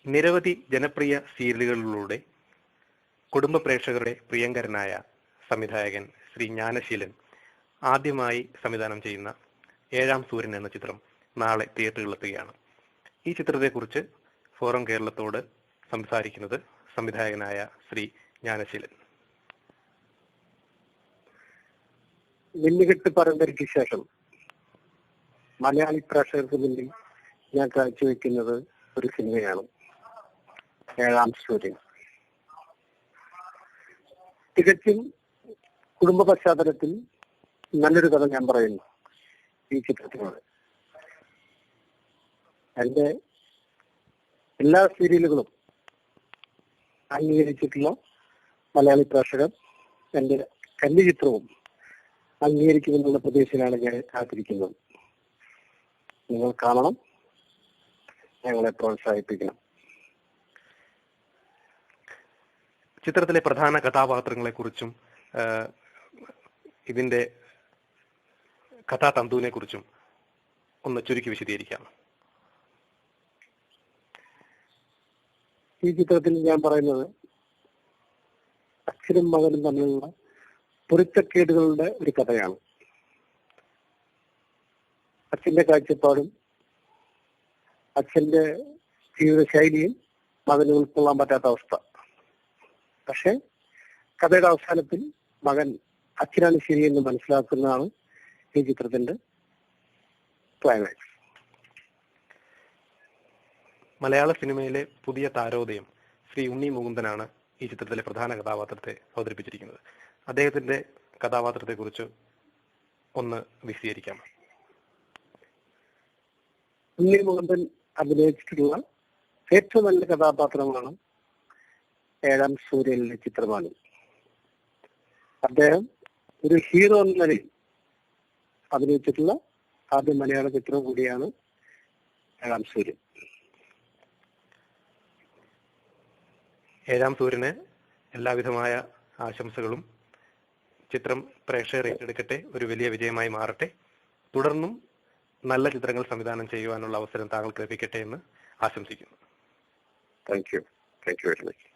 നിരവധി ജനപ്രിയ സീരിയലുകളിലൂടെ കുടുംബ പ്രേക്ഷകരുടെ പ്രിയങ്കരനായ സംവിധായകൻ ശ്രീ ജ്ഞാനശീലൻ ആദ്യമായി സംവിധാനം ചെയ്യുന്ന ഏഴാം സൂര്യൻ എന്ന ചിത്രം നാളെ തിയേറ്ററുകളിലെത്തുകയാണ്. ഈ ചിത്രത്തെക്കുറിച്ച് ഫോറം കേരളത്തോട് സംസാരിക്കുന്നത് സംവിധായകനായ ശ്രീ ജ്ഞാനശീലൻ. മിന്നുകെട്ട് പരമ്പരയ്ക്ക് ശേഷം മലയാളി പ്രേക്ഷകർക്ക് മുന്നിൽ ഞാൻ കാഴ്ചവെക്കുന്നത് ഒരു സിനിമയാണ് ഏഴാം സൂര്യൻ. തികച്ചും കുടുംബ പശ്ചാത്തലത്തിൽ നല്ലൊരു കഥ ഞാൻ പറയുന്നു ഈ ചിത്രത്തിനോട്. എന്റെ എല്ലാ സീരിയലുകളും അംഗീകരിച്ചിട്ടുള്ള മലയാളി പ്രേക്ഷകർ എന്റെ കന്നി ചിത്രവും അംഗീകരിക്കുമെന്നുള്ള പ്രതീക്ഷയിലാണ് ഞാൻ കാത്തിരിക്കുന്നത്. നിങ്ങൾ കാണണം, ഞങ്ങളെ പ്രോത്സാഹിപ്പിക്കണം. ചിത്രത്തിലെ പ്രധാന കഥാപാത്രങ്ങളെ കുറിച്ചും ഇതിന്റെ കഥാതന്തുവിനെ കുറിച്ചും ഒന്ന് ചുരുക്കി വിശദീകരിക്കാം. ഈ ചിത്രത്തിൽ ഞാൻ പറയുന്നത് അച്ഛനും മകനും തമ്മിലുള്ള പൊരുത്തക്കേടുകളുടെ ഒരു കഥയാണ്. അച്ഛന്റെ കാഴ്ചപ്പാടും അച്ഛന്റെ ജീവിതശൈലിയും മകന് ഉൾക്കൊള്ളാൻ പറ്റാത്ത അവസ്ഥ. പക്ഷെ കഥയുടെ അവസാനത്തിൽ മകൻ അച്ഛനാണ് ശരിയെന്ന് മനസ്സിലാക്കുന്നതാണ് ഈ ചിത്രത്തിന്റെ ക്ലൈമാക്സ്. മലയാള സിനിമയിലെ പുതിയ താരോദയം ശ്രീ ഉണ്ണി മുകുന്ദനാണ് ഈ ചിത്രത്തിലെ പ്രധാന കഥാപാത്രത്തെ അവതരിപ്പിച്ചിരിക്കുന്നത്. അദ്ദേഹത്തിന്റെ കഥാപാത്രത്തെ കുറിച്ച് ഒന്ന് വിശദീകരിക്കാം. ഉണ്ണി മുകുന്ദൻ അഭിനയിച്ചിട്ടുള്ള ഏറ്റവും നല്ല കഥാപാത്രമാണ് ഏഴാം സൂര്യനിലെ ചിത്രമാണ്. അദ്ദേഹം ഒരു ഹീറോ എന്ന നിലയിൽ അഭിനയിച്ചിട്ടുള്ള ആദ്യ മലയാള ചിത്രം കൂടിയാണ് ഏഴാം സൂര്യൻ. ഏഴാം സൂര്യന് എല്ലാവിധമായ ആശംസകളും. ചിത്രം പ്രേക്ഷകർ ഏറ്റെടുക്കട്ടെ, ഒരു വലിയ വിജയമായി മാറട്ടെ. തുടർന്നും നല്ല ചിത്രങ്ങൾ സംവിധാനം ചെയ്യുവാനുള്ള അവസരം താങ്കൾക്ക് ലഭിക്കട്ടെ എന്ന് ആശംസിക്കുന്നു. Thank you very much.